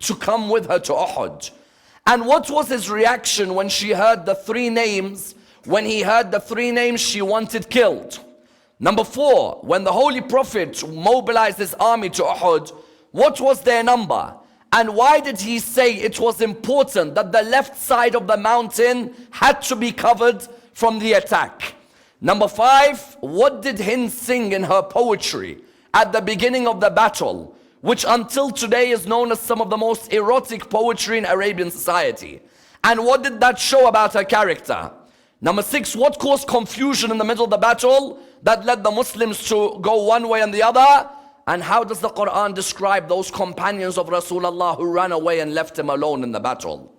to come with her to Uhud. And what was his reaction when she heard the three names? When he heard the three names she wanted killed. Number 4, when the Holy Prophet mobilized his army to Uhud, what was their number? And why did he say it was important that the left side of the mountain had to be covered from the attack? Number 5, what did Hind sing in her poetry at the beginning of the battle, which until today is known as some of the most erotic poetry in Arabian society? And what did that show about her character? Number 6, what caused confusion in the middle of the battle that led the Muslims to go one way and the other? And how does the Quran describe those companions of Rasulullah who ran away and left him alone in the battle?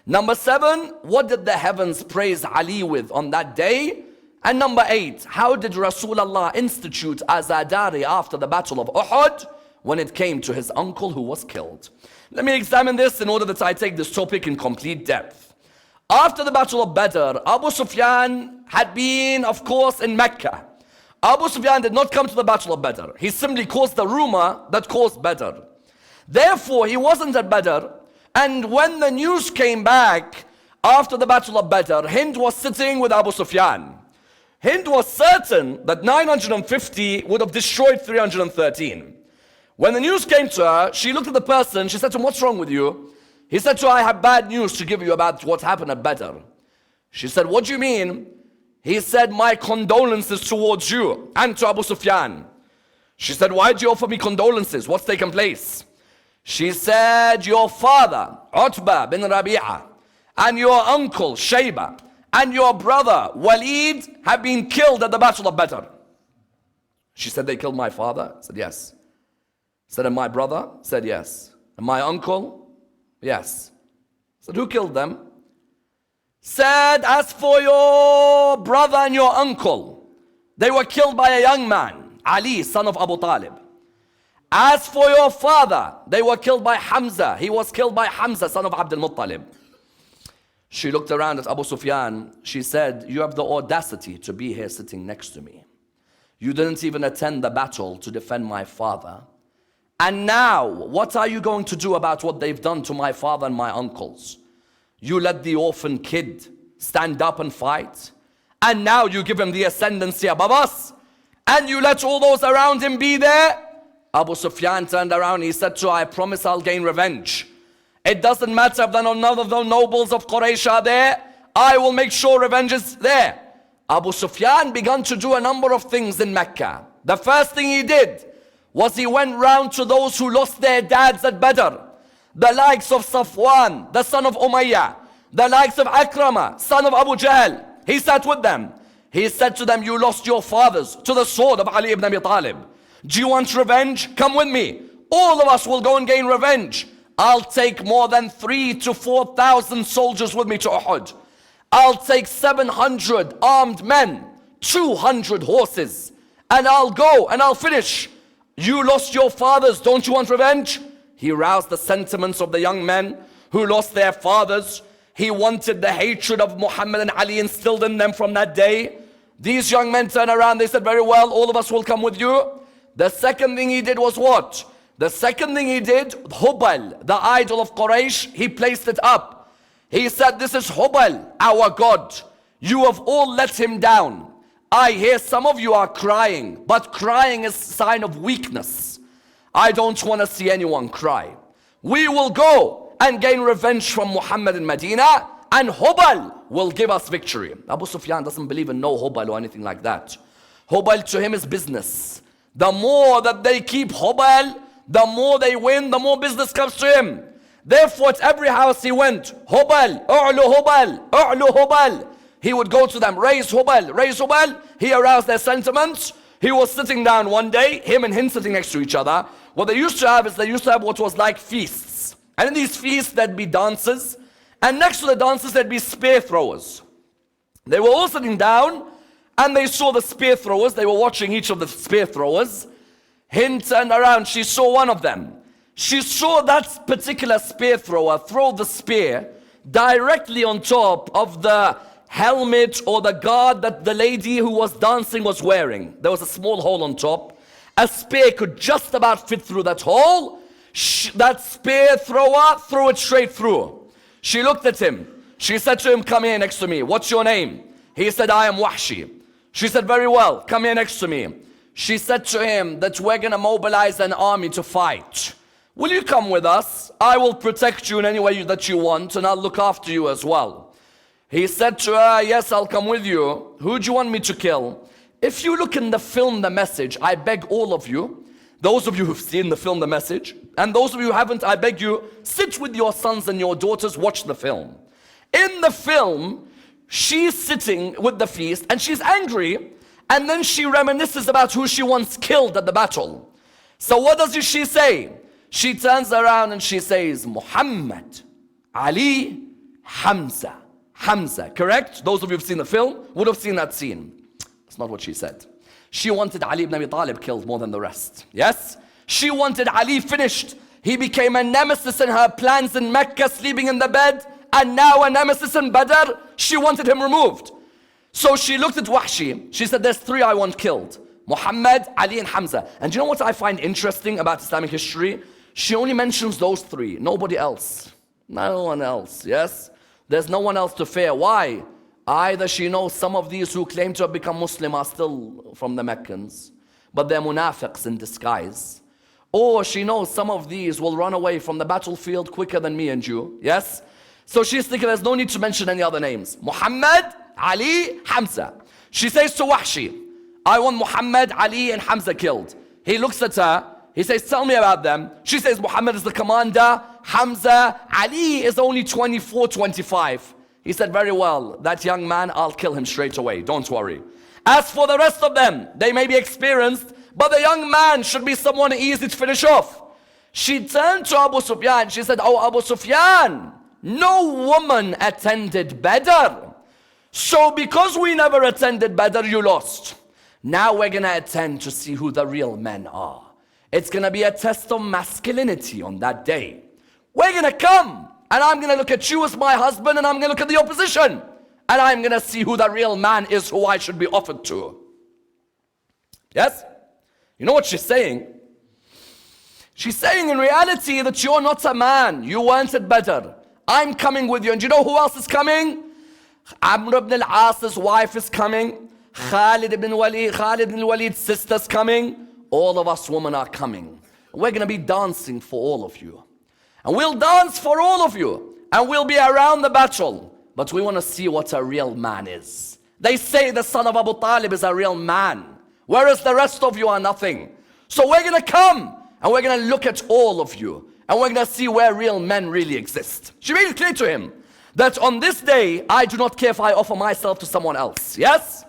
Number 7, what did the heavens praise Ali with on that day? And number 8, how did Rasulullah institute Azadari after the battle of Uhud when it came to his uncle who was killed? Let me examine this in order that I take this topic in complete depth. After the battle of Badr, Abu Sufyan had been, of course, in Mecca. Abu Sufyan did not come to the battle of Badr. He simply caused the rumor that caused Badr. Therefore, he wasn't at Badr. And when the news came back after the battle of Badr, Hind was sitting with Abu Sufyan. Hind was certain that 950 would have destroyed 313. When the news came to her, she looked at the person, she said to him, "What's wrong with you?" He said to her, "I have bad news to give you about what happened at Badr." She said, "What do you mean?" He said, "My condolences towards you and to Abu Sufyan." She said, "Why do you offer me condolences? What's taken place?" She said, "Your father, Utbah bin Rabi'ah, and your uncle, Shayba, and your brother, Walid, have been killed at the battle of Badr." She said, "They killed my father?" I said, "Yes." Said, "And my brother?" Said, "Yes." "And my uncle?" "Yes." Said, "Who killed them?" Said, "As for your brother and your uncle, they were killed by a young man, Ali, son of Abu Talib. As for your father, they were killed by Hamza. He was killed by Hamza, son of Abdul Muttalib." She looked around at Abu Sufyan. She said, "You have the audacity to be here sitting next to me. You didn't even attend the battle to defend my father. And now, what are you going to do about what they've done to my father and my uncles? You let the orphan kid stand up and fight, and now you give him the ascendancy above us, and you let all those around him be there?" Abu Sufyan turned around, he said to her, "I promise I'll gain revenge. It doesn't matter if none of the nobles of Quraysh are there, I will make sure revenge is there." Abu Sufyan began to do a number of things in Mecca. The first thing he did was he went round to those who lost their dads at Badr, the likes of Safwan, the son of Umayyah, the likes of Akrama, son of Abu Jahl. He sat with them. He said to them, "You lost your fathers to the sword of Ali ibn Abi Talib. Do you want revenge? Come with me. All of us will go and gain revenge. I'll take more than 3,000 to 4,000 soldiers with me to Uhud. I'll take 700 armed men, 200 horses, and I'll go and I'll finish. You lost your fathers, don't you want revenge?" He roused the sentiments of the young men who lost their fathers. He wanted the hatred of Muhammad and Ali instilled in them from that day. These young men turned around, they said, "Very well, all of us will come with you." The second thing he did was what? The second thing he did, Hubal, the idol of Quraysh, he placed it up. He said, "This is Hubal, our God. You have all let him down. I hear some of you are crying, but crying is a sign of weakness. I don't want to see anyone cry. We will go and gain revenge from Muhammad in Medina, and Hubal will give us victory." Abu Sufyan doesn't believe in no Hubal or anything like that. Hubal to him is business. The more that they keep Hubal, the more they win, the more business comes to him. Therefore, at every house he went, "Hubal, u'lu Hubal, u'lu Hubal." He would go to them, "Raise Hubal, raise Hubal." He aroused their sentiments. He was sitting down one day, him and him sitting next to each other. What they used to have is they used to have what was like feasts. And in these feasts, there'd be dances. And next to the dances, there'd be spear throwers. They were all sitting down, and they saw the spear throwers. They were watching each of the spear throwers. Hind turned around, she saw one of them. She saw that particular spear thrower throw the spear directly on top of the helmet or the guard that the lady who was dancing was wearing. There was a small hole on top. A spear could just about fit through that hole. That spear thrower threw it straight through. She looked at him. She said to him, come here next to me. What's your name? He said, I am Wahshi. She said, very well, come here next to me. She said to him that we're going to mobilize an army to fight. Will you come with us? I will protect you in any way that you want, and I'll look after you as well. He said to her, yes, I'll come with you. Who do you want me to kill? If you look in the film The Message, I beg all of you, those of you who've seen the film The Message, and those of you who haven't, I beg you, sit with your sons and your daughters, watch the film. In the film, she's sitting with the feast and she's angry, and then she reminisces about who she once killed at the battle. So what does she say? She turns around and she says, Muhammad, Ali, Hamza. Hamza, correct? Those of you who've seen the film would have seen that scene. That's not what she said. She wanted Ali ibn Abi Talib killed more than the rest. Yes? She wanted Ali finished. He became a nemesis in her plans in Mecca, sleeping in the bed, and now a nemesis in Badr. She wanted him removed. So she looked at Wahshi. She said, there's three I want killed. Muhammad, Ali, and Hamza. And do you know what I find interesting about Islamic history? She only mentions those three, nobody else. No one else, yes? There's no one else to fear. Why? Either she knows some of these who claim to have become Muslim are still from the Meccans, but they're munafiqs in disguise. Or she knows some of these will run away from the battlefield quicker than me and you, yes? So she's thinking there's no need to mention any other names. Muhammad, Ali, Hamza. She says to Wahshi, I want Muhammad, Ali, and Hamza killed. He looks at her. He says, tell me about them. She says, Muhammad is the commander. Hamza, Ali is only 24, 25. He said, very well, that young man, I'll kill him straight away. Don't worry. As for the rest of them, they may be experienced, but the young man should be someone easy to finish off. She turned to Abu Sufyan. She said, oh, Abu Sufyan, no woman attended Badr. So because we never attended Badr, you lost. Now we're going to attend to see who the real men are. It's going to be a test of masculinity on that day. We're going to come, and I'm going to look at you as my husband, and I'm going to look at the opposition. And I'm going to see who the real man is who I should be offered to. Yes? You know what she's saying? She's saying in reality that you're not a man. You weren't at Badr. I'm coming with you. And do you know who else is coming? Amr ibn al-As's wife is coming. Khalid ibn Walid's sister's coming. All of us women are coming. We're going to be dancing for all of you. And we'll dance for all of you. And we'll be around the battle. But we want to see what a real man is. They say the son of Abu Talib is a real man, whereas the rest of you are nothing. So we're going to come, and we're going to look at all of you. And we're going to see where real men really exist. She made it clear to him that on this day, I do not care if I offer myself to someone else. Yes?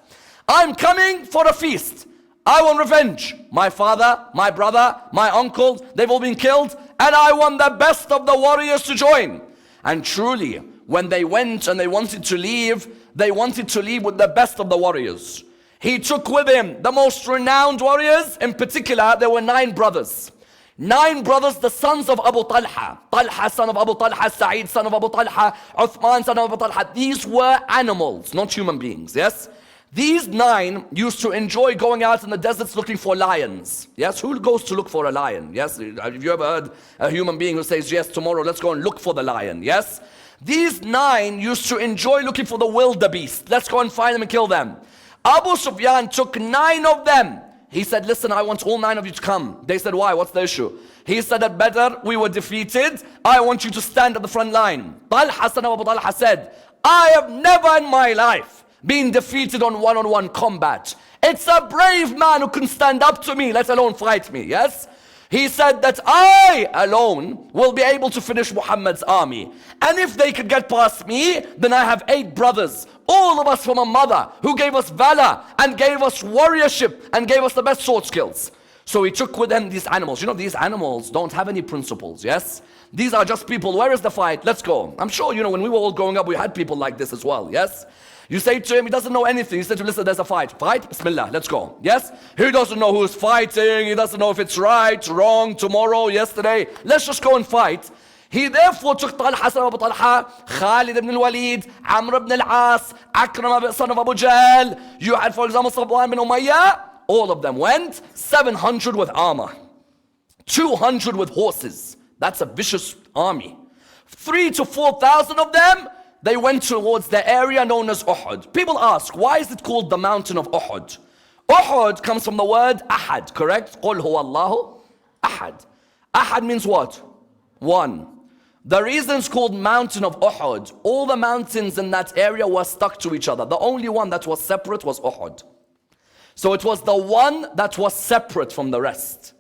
I'm coming for a feast. I want revenge. My father, my brother, my uncle, they've all been killed. And I want the best of the warriors to join. And truly, when they went and they wanted to leave with the best of the warriors. He took with him the most renowned warriors. In particular, there were 9 brothers. 9 brothers, the sons of Abu Talha. Talha, son of Abu Talha. Sa'id, son of Abu Talha. Uthman, son of Abu Talha. These were animals, not human beings, yes? These 9 used to enjoy going out in the deserts looking for lions. Yes, who goes to look for a lion? Yes, have you ever heard a human being who says, yes, tomorrow let's go and look for the lion? Yes? These 9 used to enjoy looking for the wildebeest. Let's go and find them and kill them. Abu Sufyan took 9 of them. He said, listen, I want all 9 of you to come. They said, why? What's the issue? He said, at Badr, we were defeated. I want you to stand at the front line. Talha, son of Abu Talha, said, I have never in my life been defeated on one-on-one combat. It's a brave man who can stand up to me, let alone fight me, yes? He said that I alone will be able to finish Muhammad's army. And if they could get past me, then I have 8 brothers, all of us from a mother, who gave us valor and gave us warriorship and gave us the best sword skills. So he took with him these animals. You know, these animals don't have any principles, yes? These are just people. Where is the fight? Let's go. I'm sure, you know, when we were all growing up, we had people like this as well, yes? You say to him, he doesn't know anything. You say to him, listen, there's a fight. Fight? Bismillah, let's go. Yes? He doesn't know who's fighting. He doesn't know if it's right, wrong, tomorrow, yesterday. Let's just go and fight. He therefore took Talha, son of Abu Talha, Khalid ibn al-Walid, Amr ibn al-As, Akram, son of Abu Jahl. You had, for example, Safwan ibn Umayyah. All of them went, 700 with armor. 200 with horses. That's a vicious army. 3,000 to 4,000 of them, they went towards the area known as Uhud. People ask, why is it called the mountain of Uhud? Uhud comes from the word Ahad, correct? قُلْ هُوَ اللَّهُ Ahad. Ahad means what? One. The reason it's called mountain of Uhud, all the mountains in that area were stuck to each other. The only one that was separate was Uhud. So it was the one that was separate from the rest.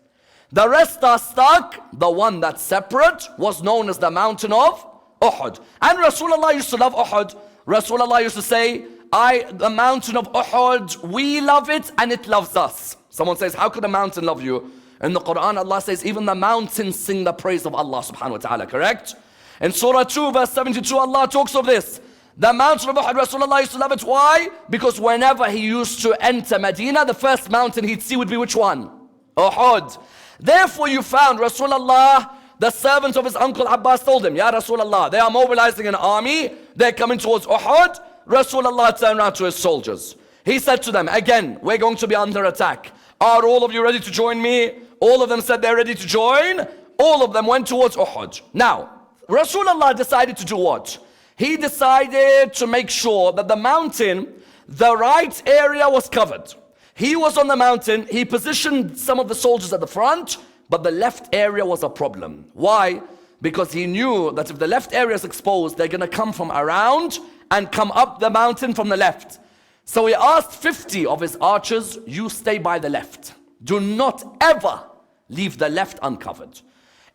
The rest are stuck. The one that's separate was known as the mountain of Uhud. And Rasulullah used to love Uhud. Rasulullah used to say, the mountain of Uhud, we love it and it loves us. Someone says, how could a mountain love you? In the Quran, Allah says, even the mountains sing the praise of Allah subhanahu wa ta'ala, correct? In Surah 2, verse 72, Allah talks of this. The mountain of Uhud, Rasulullah used to love it. Why? Because whenever he used to enter Medina, the first mountain he'd see would be which one? Uhud. Therefore you found Rasulullah, the servant of his uncle Abbas told him, Ya Rasulullah, they are mobilizing an army. They're coming towards Uhud. Rasulullah turned around to his soldiers. He said to them, again, we're going to be under attack. Are all of you ready to join me? All of them said they're ready to join. All of them went towards Uhud. Now, Rasulullah decided to do what? He decided to make sure that the mountain, the right area was covered. He was on the mountain. He positioned some of the soldiers at the front, but the left area was a problem. Why? Because he knew that if the left area is exposed, they're going to come from around and come up the mountain from the left. So he asked 50 of his archers, you stay by the left. Do not ever leave the left uncovered.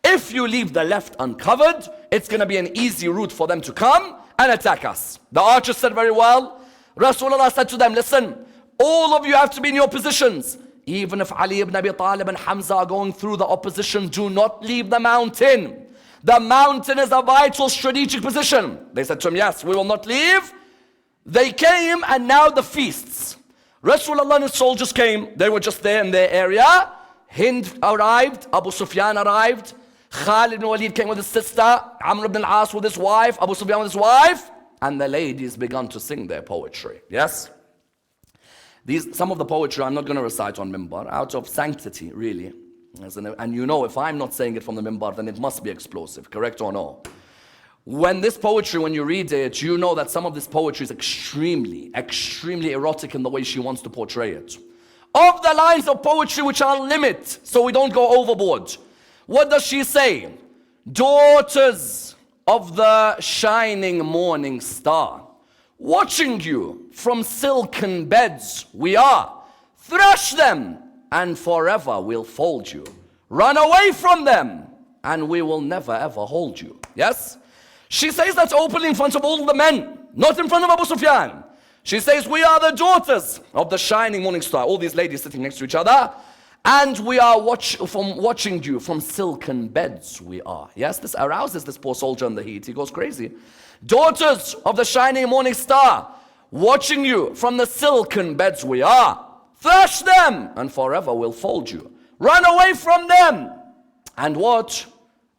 If you leave the left uncovered, it's going to be an easy route for them to come and attack us. The archers said very well. Rasulullah said to them, listen, all of you have to be in your positions. Even if Ali ibn Abi Talib and Hamza are going through the opposition, do not leave the mountain. The mountain is a vital strategic position. They said to him, yes, we will not leave. They came and now the feasts. Rasulullah and his soldiers came. They were just there in their area. Hind arrived. Abu Sufyan arrived. Khalid ibn Walid came with his sister. Amr ibn al-As with his wife. Abu Sufyan with his wife. And the ladies began to sing their poetry. Yes? Some of the poetry I'm not going to recite on Mimbar out of sanctity, really. And you know, if I'm not saying it from the Mimbar, then it must be explosive, correct or no? When this poetry, when you read it, you know that some of this poetry is extremely, extremely erotic in the way she wants to portray it. Of the lines of poetry which are limit, so we don't go overboard. What does she say? Daughters of the shining morning star, watching you from silken beds we are. Thrash them and forever we'll fold you. Run away from them and we will never ever hold you. Yes? She says that openly in front of all the men, not in front of Abu Sufyan. She says, we are the daughters of the shining morning star. All these ladies sitting next to each other. And we are watching you from silken beds we are. Yes, this arouses this poor soldier in the heat. He goes crazy. Daughters of the shining morning star, watching you from the silken beds we are. Thrash them and forever we'll fold you. Run away from them and watch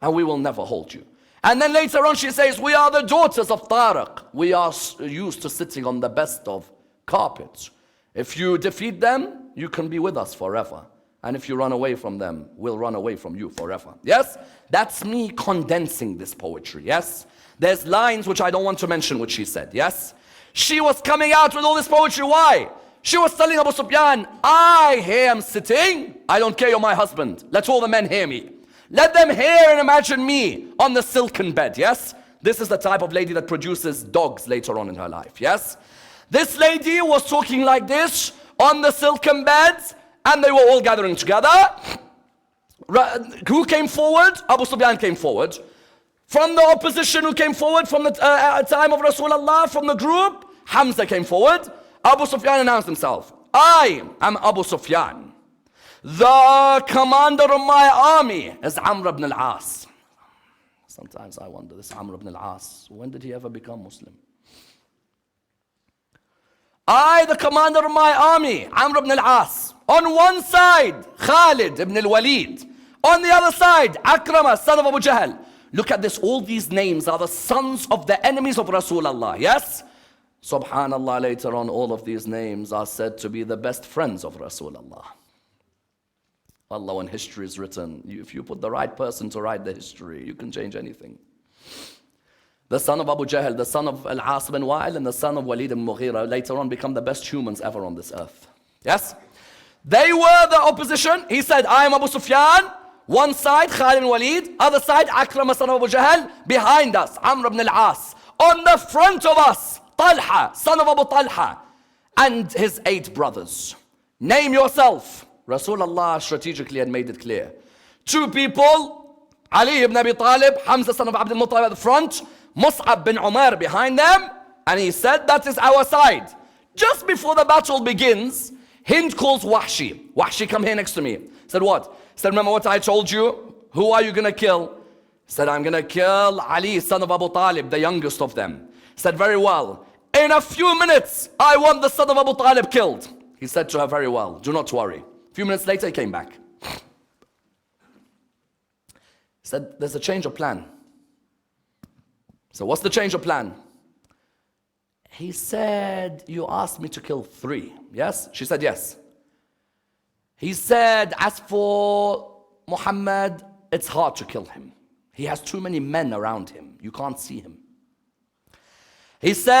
and we will never hold you. And then later on she says, we are the daughters of Tariq. We are used to sitting on the best of carpets. If you defeat them, you can be with us forever. And if you run away from them, we'll run away from you forever. Yes? That's me condensing this poetry. Yes? There's lines which I don't want to mention which she said. Yes? She was coming out with all this poetry. Why? She was telling Abu Sufyan, I here am sitting. I don't care, you're my husband. Let all the men hear me. Let them hear and imagine me on the silken bed. Yes? This is the type of lady that produces dogs later on in her life. Yes? This lady was talking like this on the silken beds. And they were all gathering together. Who came forward? Abu Sufyan came forward. From the opposition who came forward from the time of Rasulullah, from the group, Hamza came forward. Abu Sufyan announced himself. I am Abu Sufyan. The commander of my army is Amr ibn al-As. Sometimes I wonder, this Amr ibn al-As, when did he ever become Muslim? I, the commander of my army, Amr ibn al-As. On one side, Khalid ibn al-Walid. On the other side, Akrama, son of Abu Jahl. Look at this, all these names are the sons of the enemies of Rasulullah, yes? Subhanallah, later on, all of these names are said to be the best friends of Rasulullah. Allah, when history is written, if you put the right person to write the history, you can change anything. The son of Abu Jahl, the son of Al-As bin Wa'il, and the son of Walid ibn Mughira later on become the best humans ever on this earth. Yes? They were the opposition. He said, I am Abu Sufyan. One side, Khalid bin Walid. Other side, Akram, son of Abu Jahl. Behind us, Amr ibn Al-As. On the front of us, Talha, son of Abu Talha. And his 8 brothers. Name yourself. Rasulullah strategically had made it clear. 2 people, Ali ibn Abi Talib, Hamza son of Abdul Muttalib at the front, Mus'ab bin Umar behind them, and he said, that is our side. Just before the battle begins, Hind calls Wahshi. Wahshi, come here next to me. Said, what? Said, remember what I told you? Who are you going to kill? Said, I'm going to kill Ali, son of Abu Talib, the youngest of them. Said, very well. In a few minutes, I want the son of Abu Talib killed. He said to her, very well, do not worry. A few minutes later, he came back. He said, there's a change of plan. So what's the change of plan? He said, you asked me to kill 3, yes? She said, yes. He said, as for Muhammad, it's hard to kill him. He has too many men around him. You can't see him. He said,